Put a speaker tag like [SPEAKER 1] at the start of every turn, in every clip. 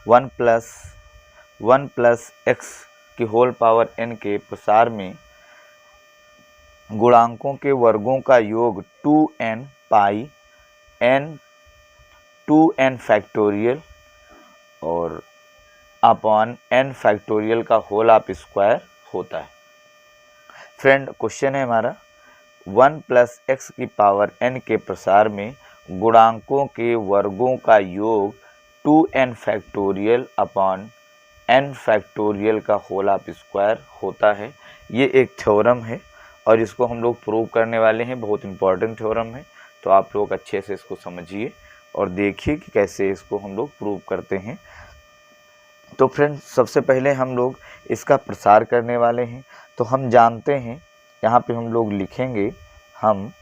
[SPEAKER 1] One plus x की whole power n के प्रसार में गुणांकों के वर्गों का योग 2n पाई n 2n फैक्टोरियल और अपॉन n फैक्टोरियल का होल ऑफ स्क्वायर होता है। फ्रेंड, क्वेश्चन है हमारा 1 प्लस एक्स की पावर n के प्रसार में गुणांकों के वर्गों का योग 2n factorial upon n factorial का होल ऑफ स्क्वायर होता है। ये एक थ्योरम है और इसको हम लोग प्रूव करने वाले हैं। बहुत इंपॉर्टेंट थ्योरम है, तो आप लोग अच्छे से इसको समझिए और देखिए कि कैसे इसको हम लोग प्रूव करते हैं। तो फ्रेंड्स, सबसे पहले हम लोग इसका प्रसार करने वाले हैं। तो हम जानते हैं, यहाँ पे हम लोग लिखेंगे, हम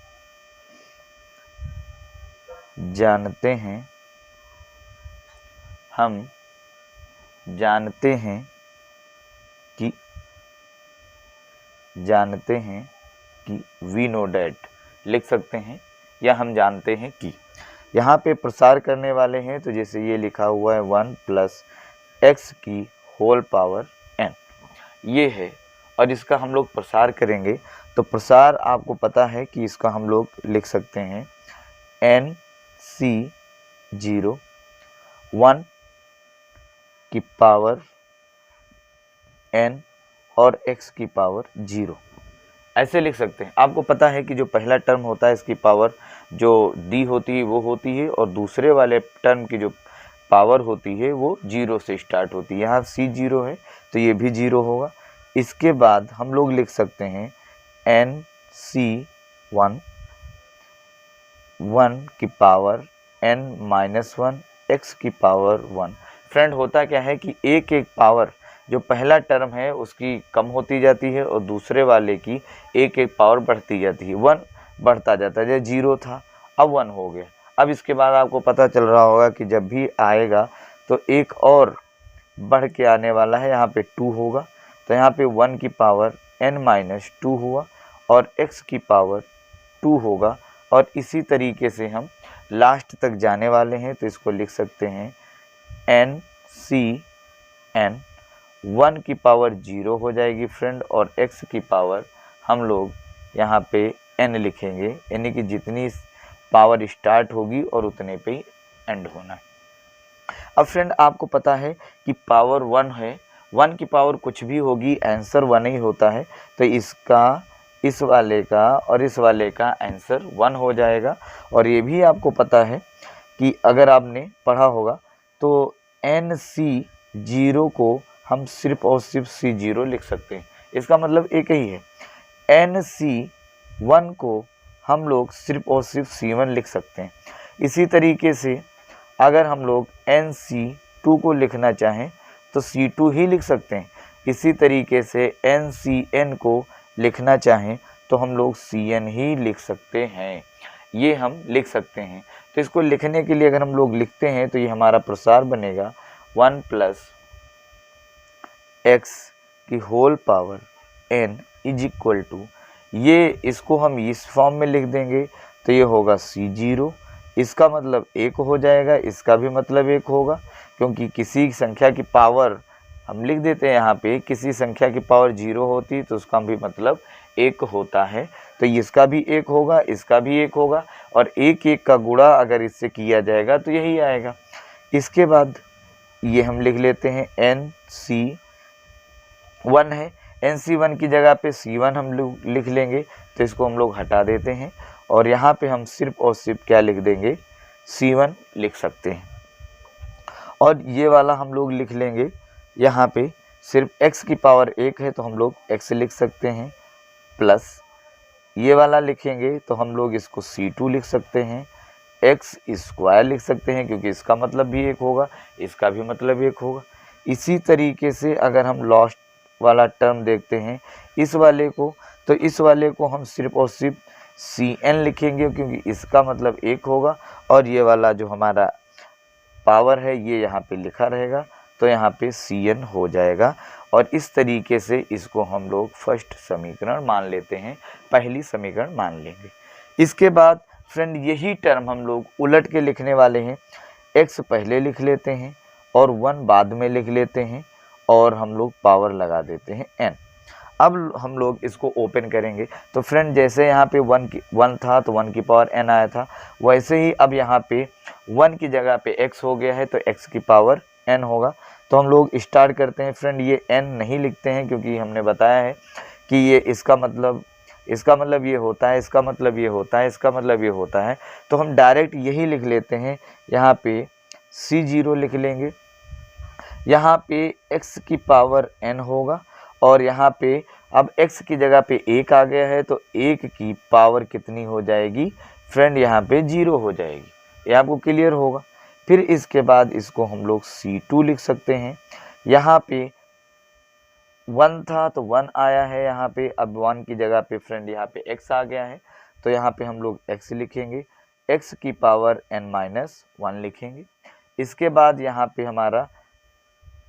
[SPEAKER 1] जानते हैं कि वी नो डैट लिख सकते हैं, या हम जानते हैं कि यहाँ पे प्रसार करने वाले हैं। तो जैसे ये लिखा हुआ है 1 प्लस एक्स की होल पावर n, ये है, और इसका हम लोग प्रसार करेंगे। तो प्रसार आपको पता है कि इसका हम लोग लिख सकते हैं n c 0 1 की पावर n और x की पावर 0, ऐसे लिख सकते हैं। आपको पता है कि जो पहला टर्म होता है इसकी पावर जो डी होती है वो होती है, और दूसरे वाले टर्म की जो पावर होती है वो 0 से स्टार्ट होती है। यहाँ c 0 है तो ये भी 0 होगा। इसके बाद हम लोग लिख सकते हैं n c 1 की पावर n माइनस 1 x की पावर 1। फ्रेंड, होता क्या है कि एक एक पावर जो पहला टर्म है उसकी कम होती जाती है और दूसरे वाले की एक एक पावर बढ़ती जाती है, 1 बढ़ता जाता है। जैसे 0 था, अब 1 हो गया। अब इसके बाद आपको पता चल रहा होगा कि जब भी आएगा तो एक और बढ़ के आने वाला है, यहाँ पे 2 होगा। तो यहाँ पे 1 की पावर n माइनस 2 हुआ और x की पावर 2 होगा, और इसी तरीके से हम लास्ट तक जाने वाले हैं। तो इसको लिख सकते हैं n c n 1 की पावर 0 हो जाएगी फ्रेंड, और x की पावर हम लोग यहाँ पे n लिखेंगे, यानी कि जितनी पावर स्टार्ट होगी और उतने पे ही एंड होना है। अब फ्रेंड, आपको पता है कि पावर 1 है, 1 की पावर कुछ भी होगी, आंसर 1 ही होता है। तो इसका, इस वाले का और इस वाले का आंसर 1 हो जाएगा। और ये भी आपको पता है कि अगर आपने पढ़ा होगा तो NC 0 को हम सिर्फ और सिर्फ C0 लिख सकते हैं, इसका मतलब एक ही है। NC 1 को हम लोग सिर्फ और सिर्फ C1 लिख सकते हैं। इसी तरीके से अगर हम लोग NC 2 को लिखना चाहें तो C2 ही लिख सकते हैं। इसी तरीके से NCN को लिखना चाहें तो हम लोग CN ही लिख सकते हैं, ये हम लिख सकते हैं। तो इसको लिखने के लिए अगर हम लोग लिखते हैं तो ये हमारा प्रसार बनेगा 1 प्लस एक्स की whole power n is equal to, ये इसको हम इस फॉर्म में लिख देंगे तो ये होगा C0, इसका मतलब 1 हो जाएगा, इसका भी मतलब 1 होगा, क्योंकि किसी संख्या की पावर हम लिख देते हैं यहाँ पे, किसी संख्या की पावर 0 होती तो उसका भी मतलब 1 होता है। तो इसका भी 1 होगा, इसका भी 1 होगा, और 1 1 का गुणा अगर इससे किया जाएगा तो यही आएगा। इसके बाद ये हम लिख लेते हैं NC1 है, NC1 की जगह पे C1 हम लोग लिख लेंगे, तो इसको हम लोग हटा देते हैं और यहाँ पे हम सिर्फ और सिर्फ क्या लिख देंगे, C1 लिख सकते हैं। और ये वाला हम लोग लिख लेंगे, यहाँ पे सिर्फ x की पावर 1 है तो हम लोग x लिख सकते हैं, प्लस ये वाला लिखेंगे तो हम लोग इसको C2 लिख सकते हैं, x स्क्वायर लिख सकते हैं क्योंकि इसका मतलब भी 1 होगा, इसका भी मतलब 1 होगा। इसी तरीके से अगर हम लास्ट वाला टर्म देखते हैं इस वाले को, तो इस वाले को हम सिर्फ और सिर्फ CN लिखेंगे क्योंकि इसका मतलब 1 होगा, और ये वाला जो हमारा पावर है ये यहाँ पे लिखा रहेगा तो यहाँ पे CN हो जाएगा। और इस तरीके से इसको हम लोग फर्स्ट समीकरण मान लेते हैं, पहली समीकरण मान लेंगे। इसके बाद फ्रेंड यही टर्म हम लोग उलट के लिखने वाले हैं, x पहले लिख लेते हैं और 1 बाद में लिख लेते हैं और हम लोग पावर लगा देते हैं n। अब हम लोग इसको ओपन करेंगे तो फ्रेंड जैसे यहाँ पे 1 था तो 1 की पावर n आया था, वैसे ही अब यहाँ पे 1 की जगह पे x हो गया है तो x की पावर n होगा। तो हम लोग स्टार्ट करते हैं फ्रेंड, ये n नहीं लिखते हैं क्योंकि हमने बताया है कि ये इसका मतलब ये होता है, इसका मतलब ये होता है, इसका मतलब ये होता है। तो हम डायरेक्ट यही लिख लेते हैं, यहाँ पे C0 लिख लेंगे, यहाँ पे x की पावर n होगा और यहाँ पे अब x की जगह पे 1 आ गया है तो 1 की पावर कितनी हो जाएगी फ्रेंड, यहाँ पे 0 हो जाएगी। ये आपको क्लियर होगा। फिर इसके बाद इसको हम लोग C2 लिख सकते हैं। यहाँ पे 1 था तो 1 आया है यहाँ पे, अब 1 की जगह पे फ्रेंड यहाँ पे x आ गया है तो यहाँ पे हम लोग x लिखेंगे, x की पावर n-1 लिखेंगे। इसके बाद यहाँ पे हमारा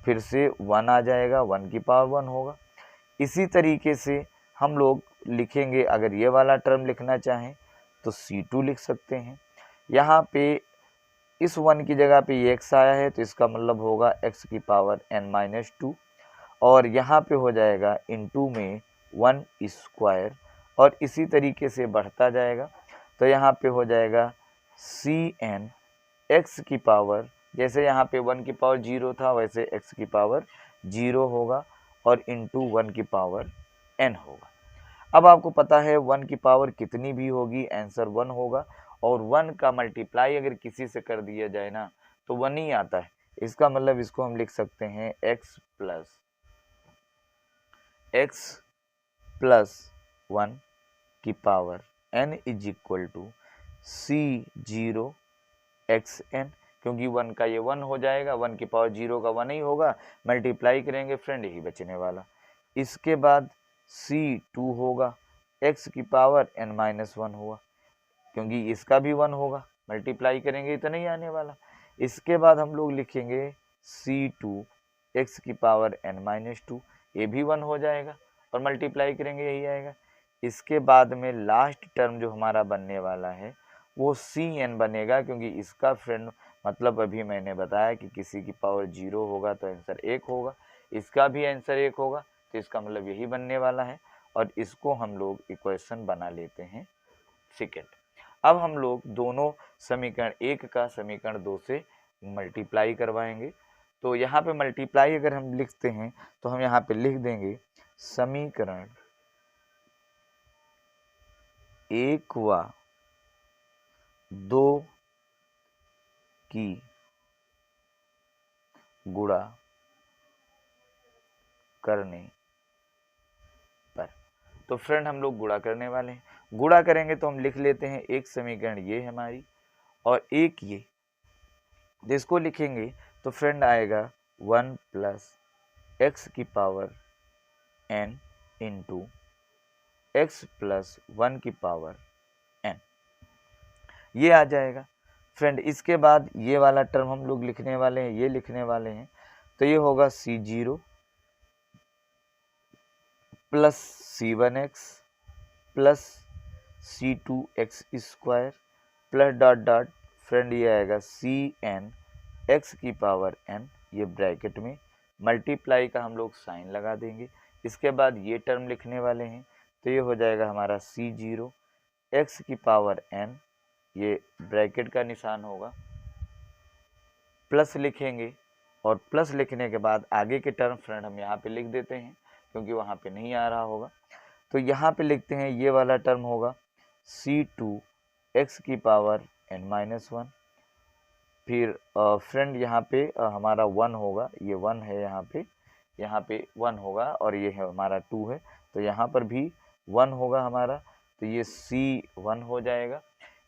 [SPEAKER 1] फिर से 1 आ जाएगा, 1 की पावर 1 होगा। इसी तरीके से हम लोग लिखेंगे, अगर ये वाला टर्म लिखना चाहें तो C2 लिख सकते हैं। यहाँ पे इस 1 की जगह पे ये x आया है तो इसका मतलब होगा x की पावर n-2 और यहाँ पे हो जाएगा इनटू में 1 स्क्वायर और इसी तरीके से बढ़ता जाएगा। तो यहाँ पे हो जाएगा Cn x की पावर, जैसे यहाँ पे 1 की पावर 0 था वैसे x की पावर 0 होगा और इनटू 1 की पावर n होगा। अब आपको पता है 1 की पावर कितनी भी होगी आंसर 1 होगा और 1 का मल्टीप्लाई अगर किसी से कर दिया जाए ना तो 1 ही आता है। इसका मतलब इसको हम लिख सकते हैं x प्लस 1 की power n is equal to C0 xn, क्योंकि 1 का ये 1 हो जाएगा, 1 की पावर 0 का 1 ही होगा, मल्टीप्लाई करेंगे फ्रेंड यही बचने वाला। इसके बाद C2 होगा, x की पावर n-1 हुआ, क्योंकि इसका भी 1 होगा, मल्टीप्लाई करेंगे तो नहीं आने वाला। इसके बाद हम लोग लिखेंगे C2 x की पावर n-2, ये भी 1 हो जाएगा और मल्टीप्लाई करेंगे यही आएगा। इसके बाद में लास्ट टर्म जो हमारा बनने वाला है वो Cn बनेगा, क्योंकि इसका फ्रेंड मतलब अभी मैंने बताया कि किसी की पावर 0 होगा तो आंसर 1 होगा, इसका भी आंसर 1 होगा, तो इसका मतलब यही बनने वाला है और इसको हम लोग इक्वेशन बना लेते हैं सेकेंड। अब हम लोग दोनों समीकरण 1 का समीकरण 2 से मल्टीप्लाई करवाएंगे। तो यहाँ पे मल्टीप्लाई अगर हम लिखते हैं तो हम यहाँ पे लिख देंगे समीकरण 1 व 2 की गुणा करने पर। तो फ्रेंड हम लोग गुणा करने वाले हैं, गुणा करेंगे तो हम लिख लेते हैं एक समीकरण ये है हमारी और एक ये, जिसको लिखेंगे तो फ्रेंड आएगा 1 प्लस x की power n into x plus 1 की पावर n, ये आ जाएगा फ्रेंड। इसके बाद ये वाला टर्म हम लोग लिखने वाले हैं, ये लिखने वाले हैं, तो ये होगा C0 plus C1x plus C2x square plus dot dot friend ये आएगा Cn x की पावर n, ये ब्रैकेट में मल्टीप्लाई का हम लोग साइन लगा देंगे। इसके बाद ये टर्म लिखने वाले हैं तो ये हो जाएगा हमारा C0 x की पावर n, ये ब्रैकेट का निशान होगा, प्लस लिखेंगे और प्लस लिखने के बाद आगे के टर्म फ्रेंड हम यहाँ पे लिख देते हैं क्योंकि वहाँ पे नहीं आ रहा होगा। तो यहाँ पे लिखते हैं ये वाला टर्म होगा C2 x की पावर n-1, फिर फ्रेंड यहाँ पे हमारा 1 होगा, ये 1 है यहाँ पे 1 होगा और ये है हमारा 2 है, तो यहाँ पर भी 1 होगा हमारा, तो ये C1 हो जाएगा।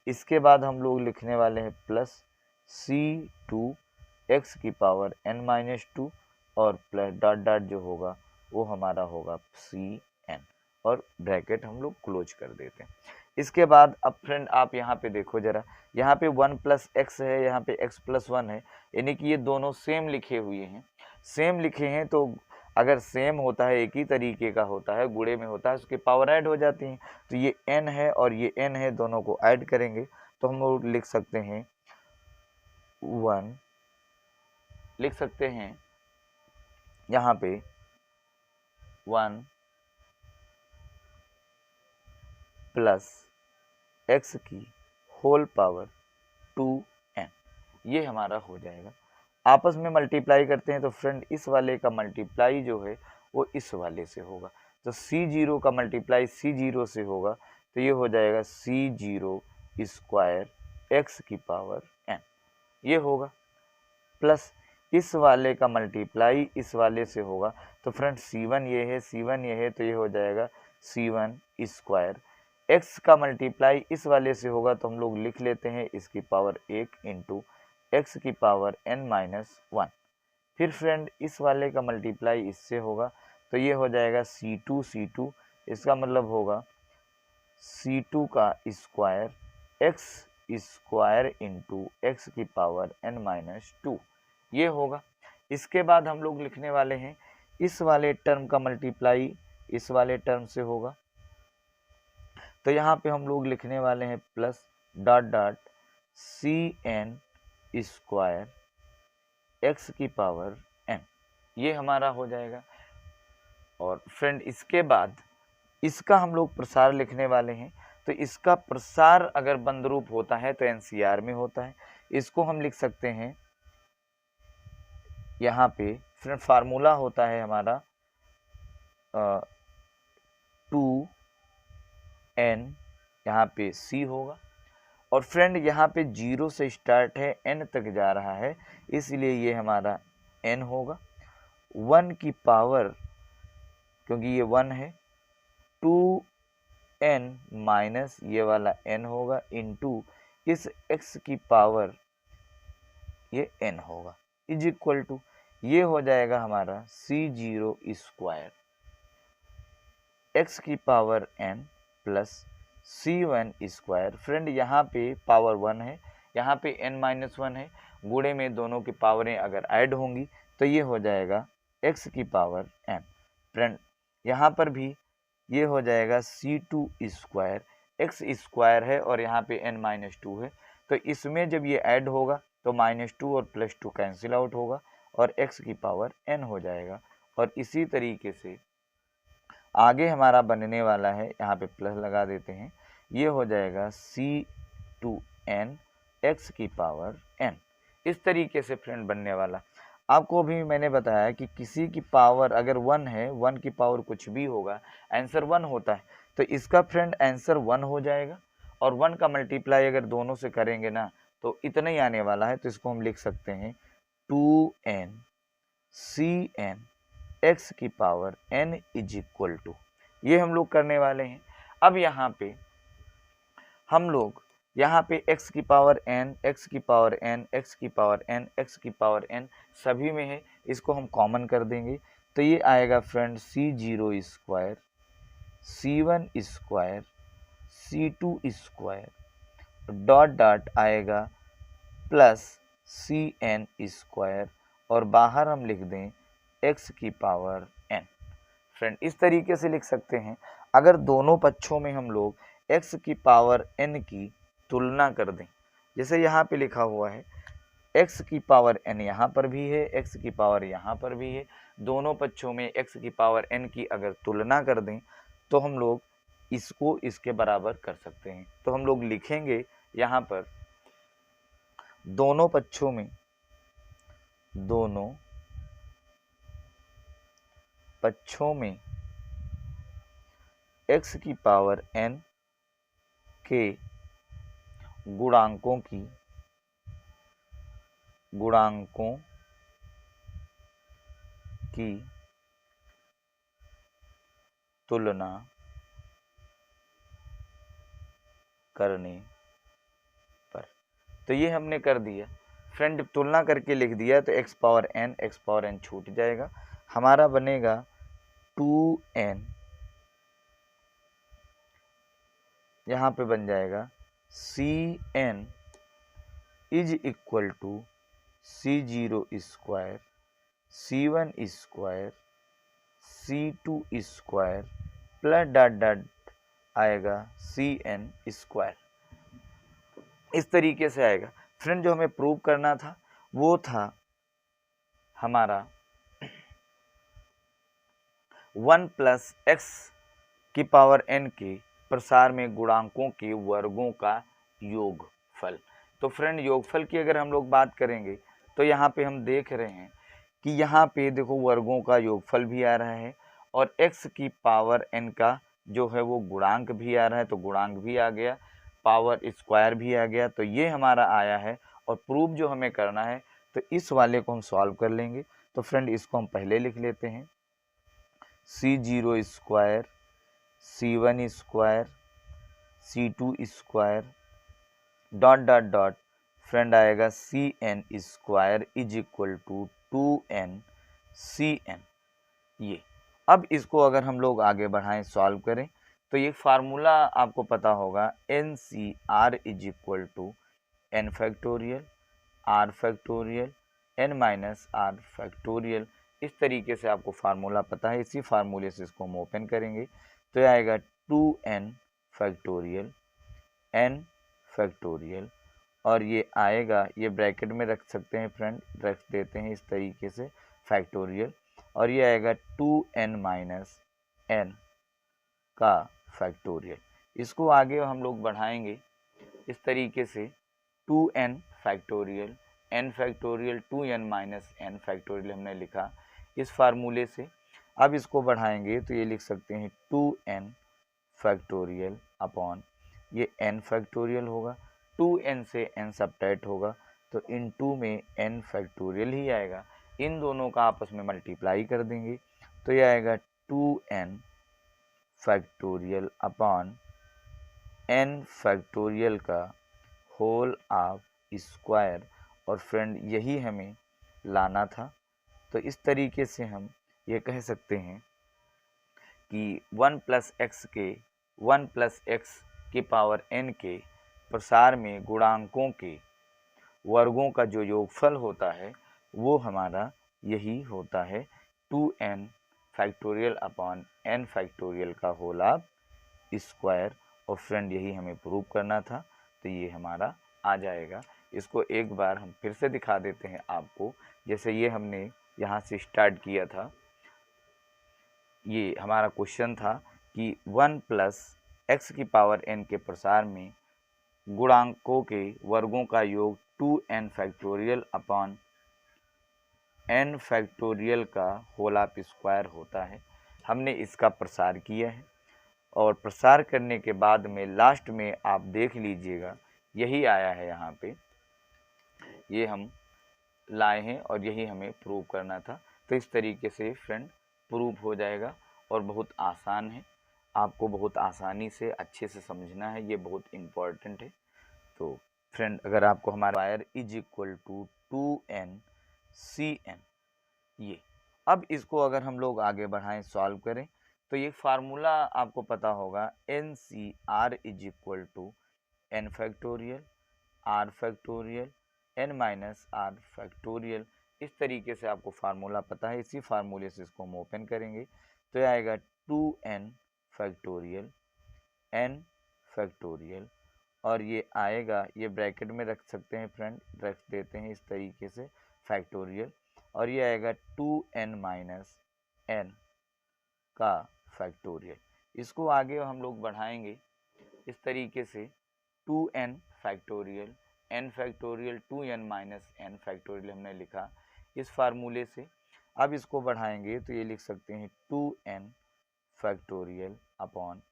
[SPEAKER 1] इसके बाद हम लोग लिखने वाले हैं प्लस C2 x की पावर n-2 और प्लस डॉट डॉट जो होगा वो हमारा होगा Cn और ब्रैकेट हम लोग क्लोज कर देते हैं। इसके बाद अब फ्रेंड आप यहाँ पे देखो जरा, यहाँ पे 1 प्लस एक्स है, यहाँ पे x प्लस 1 है, यानी कि ये दोनों सेम लिखे हुए हैं, सेम लिखे हैं। तो अगर सेम होता है, एक ही तरीके का होता है, गुणे में होता है, उसकी पावर ऐड हो जाती हैं। तो ये n है और ये n है, दोनों को ऐड करेंगे तो हम लोग लिख सकते हैं 1 लिख सकते हैं यहाँ पे 1 प्लस एक्स की होल पावर 2n, ये हमारा हो जाएगा। आपस में मल्टीप्लाई करते हैं तो फ्रेंड इस वाले का मल्टीप्लाई जो है वो इस वाले से होगा, तो C0 का मल्टीप्लाई C0 से होगा, तो ये हो जाएगा C0 स्क्वायर एक्स की पावर n, ये होगा। प्लस इस वाले का मल्टीप्लाई इस वाले से होगा, तो फ्रेंड C1 ये है, C1 ये है, तो ये हो जाएगा C1 स्क्वायर। x का मल्टीप्लाई इस वाले से होगा, तो हम लोग लिख लेते हैं इसकी पावर 1 इंटू एक्स की पावर n-1। फिर फ्रेंड इस वाले का मल्टीप्लाई इससे होगा, तो ये हो जाएगा C2, इसका मतलब होगा C2 का square x square into x की पावर n-2, ये होगा। इसके बाद हम लोग लिखने वाले हैं इस वाले टर्म का मल्टीप्लाई इस वाले टर्म से होगा, तो यहाँ पे हम लोग लिखने वाले हैं plus dot dot Cn square x की पावर n, ये हमारा हो जाएगा। और फ्रेंड इसके बाद इसका हम लोग प्रसार लिखने वाले हैं, तो इसका प्रसार अगर बंद रूप होता है तो NCR में होता है। इसको हम लिख सकते हैं यहाँ पे फ्रेंड फार्मूला होता है हमारा 2n, यहाँ पे C होगा, और फ्रेंड यहाँ पे 0 से स्टार्ट है n तक जा रहा है, इसलिए ये हमारा n होगा। 1 की पावर, क्योंकि ये 1 है, 2n माइनस ये वाला n होगा इंटू इस x की पावर ये n होगा, इज इक्वल टू ये हो जाएगा हमारा C0 स्क्वायर x की power n plus C1 square. Friend यहाँ पे पावर 1 है, यहाँ पे n-1 है, गुणे में दोनों की पावरें अगर ऐड होंगी तो ये हो जाएगा x की पावर n। फ्रेंड यहाँ पर भी ये हो जाएगा C2 स्क्वायर, एक्स स्क्वायर है और यहाँ पे n-2 है, तो इसमें जब ये ऐड होगा तो -2 और +2 कैंसिल आउट होगा और x की पावर n हो जाएगा। और इसी तरीके से आगे हमारा बनने वाला है, यहाँ पे प्लस लगा देते हैं, ये हो जाएगा C2n x की पावर n। इस तरीके से फ्रेंड बनने वाला। आपको अभी मैंने बताया कि किसी की पावर अगर 1 है, 1 की पावर कुछ भी होगा, आंसर 1 होता है, तो इसका फ्रेंड आंसर 1 हो जाएगा। और 1 का मल्टीप्लाई अगर दोनों से करेंगे ना तो इतना ही आने वाला है, तो इसको हम लिख सकते हैं 2n Cn x की power n is equal to, ये हम लोग करने वाले हैं। अब यहाँ पे हम लोग यहाँ पे x की पावर n, x की पावर n, x की पावर n, x की पावर n सभी में है, इसको हम कॉमन कर देंगे, तो ये आएगा friend C0 square C1 square C2 square dot dot आएगा प्लस Cn स्क्वायर, और बाहर हम लिख दें x की पावर n। फ्रेंड इस तरीके से लिख सकते हैं। अगर दोनों पक्षों में हम लोग x की पावर n की तुलना कर दें, जैसे यहाँ पे लिखा हुआ है x की पावर n यहाँ पर भी है, x की पावर यहाँ पर भी है, दोनों पक्षों में x की पावर n की अगर तुलना कर दें तो हम लोग इसको इसके बराबर कर सकते हैं। तो हम लोग लिखेंगे यहाँ पर दोनों पक्षों में x की पावर n के गुणांकों की तुलना करने पर, तो ये हमने कर दिया फ्रेंड, तुलना करके लिख दिया, तो x पावर n छूट जाएगा, हमारा बनेगा 2n, यहाँ पे बन जाएगा Cn is equal to C0 square C1 square C2 square plus dot dot आएगा Cn स्क्वायर। इस तरीके से आएगा फ्रेंड। जो हमें प्रूव करना था वो था हमारा 1 प्लस एक्स की पावर n के प्रसार में गुणांकों के वर्गों का योगफल। तो फ्रेंड योगफल की अगर हम लोग बात करेंगे तो यहाँ पे हम देख रहे हैं कि यहाँ पे देखो वर्गों का योगफल भी आ रहा है और x की पावर n का जो है वो गुणांक भी आ रहा है, तो गुणांक भी आ गया, पावर स्क्वायर भी आ गया। तो ये हमारा आया है और प्रूफ जो हमें करना है तो इस वाले को हम सॉल्व कर लेंगे। तो फ्रेंड इसको हम पहले लिख लेते हैं, C0 square C1 square C2 square dot dot dot friend आएगा Cn square is equal to 2n Cn। ये अब इसको अगर हम लोग आगे बढ़ाएं, सॉल्व करें, तो ये फार्मूला आपको पता होगा NCR is equal to n factorial r factorial n minus r factorial. इस तरीके से आपको फार्मूला पता है, इसी फार्मूले से इसको हम ओपन करेंगे तो ये आएगा 2n फैक्टोरियल n फैक्टोरियल और ये आएगा, ये ब्रैकेट में रख सकते हैं फ्रेंड, रख देते हैं इस तरीके से फैक्टोरियल, और ये आएगा 2n माइनस n का फैक्टोरियल। इसको आगे हम लोग बढ़ाएंगे इस तरीके से 2n factorial n factorial 2n minus n factorial हमने लिखा इस फार्मूले से। अब इसको बढ़ाएंगे तो ये लिख सकते हैं 2n फैक्टोरियल अपॉन ये n फैक्टोरियल होगा, 2n से n सब्ट्रैक्ट होगा तो इन 2 में n फैक्टोरियल ही आएगा। इन दोनों का आपस में मल्टीप्लाई कर देंगे तो ये आएगा 2n factorial upon n factorial का होल ऑफ स्क्वायर। और फ्रेंड यही हमें लाना था, तो इस तरीके से हम ये कह सकते हैं कि 1 प्लस एक्स की पावर n के प्रसार में गुणांकों के वर्गों का जो योगफल होता है वो हमारा यही होता है 2n factorial upon n factorial का होल ऑफ स्क्वायर। और फ्रेंड यही हमें प्रूव करना था, तो ये हमारा आ जाएगा। इसको एक बार हम फिर से दिखा देते हैं आपको, जैसे ये हमने यहाँ से स्टार्ट किया था। ये हमारा क्वेश्चन था कि 1 प्लस एक्स की पावर n के प्रसार में गुणांकों के वर्गों का योग 2n factorial upon n factorial का होल ऑफ स्क्वायर होता है। हमने इसका प्रसार किया है और प्रसार करने के बाद में लास्ट में आप देख लीजिएगा यही आया है, यहाँ पे ये हम लाए हैं और यही हमें प्रूव करना था। तो इस तरीके से फ्रेंड प्रूव हो जाएगा और बहुत आसान है, आपको बहुत आसानी से अच्छे से समझना है, ये बहुत इम्पोर्टेंट है। तो फ्रेंड अगर आपको हमारा wire is equal to 2n Cn, ये अब इसको अगर हम लोग आगे बढ़ाएं, सॉल्व करें, तो ये फार्मूला आपको पता होगा NCR is equal to n factorial r factorial n minus r factorial. इस तरीके से आपको फार्मूला पता है, इसी फार्मूले से इसको हम ओपन करेंगे तो ये आएगा 2n फैक्टोरियल n फैक्टोरियल और ये आएगा, ये ब्रैकेट में रख सकते हैं फ्रेंड, रख देते हैं इस तरीके से फैक्टोरियल और ये आएगा 2n माइनस n का फैक्टोरियल। इसको आगे हम लोग बढ़ाएंगे इस तरीके से 2n factorial n factorial 2n minus n factorial हमने लिखा इस फार्मूले से। अब इसको बढ़ाएंगे तो ये लिख सकते हैं 2n फैक्टोरियल अपॉन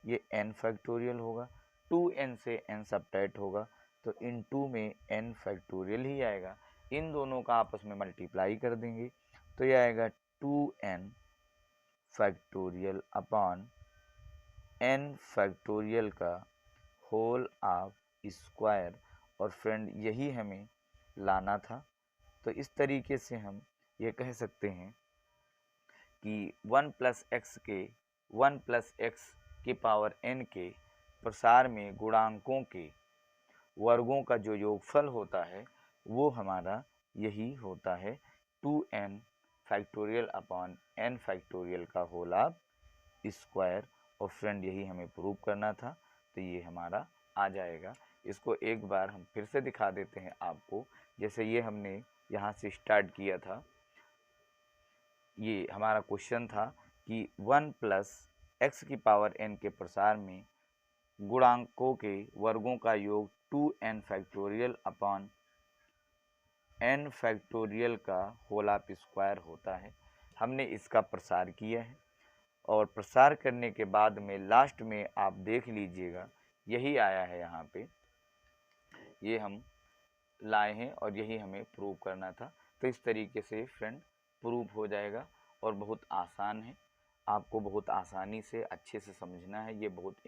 [SPEAKER 1] ये n फैक्टोरियल होगा, 2n से n सब्ट्रैक्ट होगा तो इन 2 में n फैक्टोरियल ही आएगा। इन दोनों का आपस में मल्टीप्लाई कर देंगे तो ये आएगा 2n factorial upon n factorial का होल ऑफ स्क्वायर। और फ्रेंड यही हमें लाना था, तो इस तरीके से हम ये कह सकते हैं कि 1 प्लस एक्स की पावर n के प्रसार में गुणांकों के वर्गों का जो योगफल होता है वो हमारा यही होता है 2n factorial upon n factorial का होल ऑफ स्क्वायर। और फ्रेंड यही हमें प्रूव करना था, तो ये हमारा आ जाएगा। इसको एक बार हम फिर से दिखा देते हैं आपको, जैसे ये हमने यहाँ से स्टार्ट किया था ये हमारा क्वेश्चन था कि 1 प्लस एक्स की पावर n के प्रसार में गुणांकों के वर्गों का योग 2n factorial upon n factorial का होल ऑफ स्क्वायर होता है। हमने इसका प्रसार किया है और प्रसार करने के बाद में लास्ट में आप देख लीजिएगा यही आया है, यहाँ पे ये हम लाए हैं और यही हमें प्रूव करना था। तो इस तरीके से फ्रेंड प्रूव हो जाएगा और बहुत आसान है, आपको बहुत आसानी से अच्छे से समझना है, ये बहुत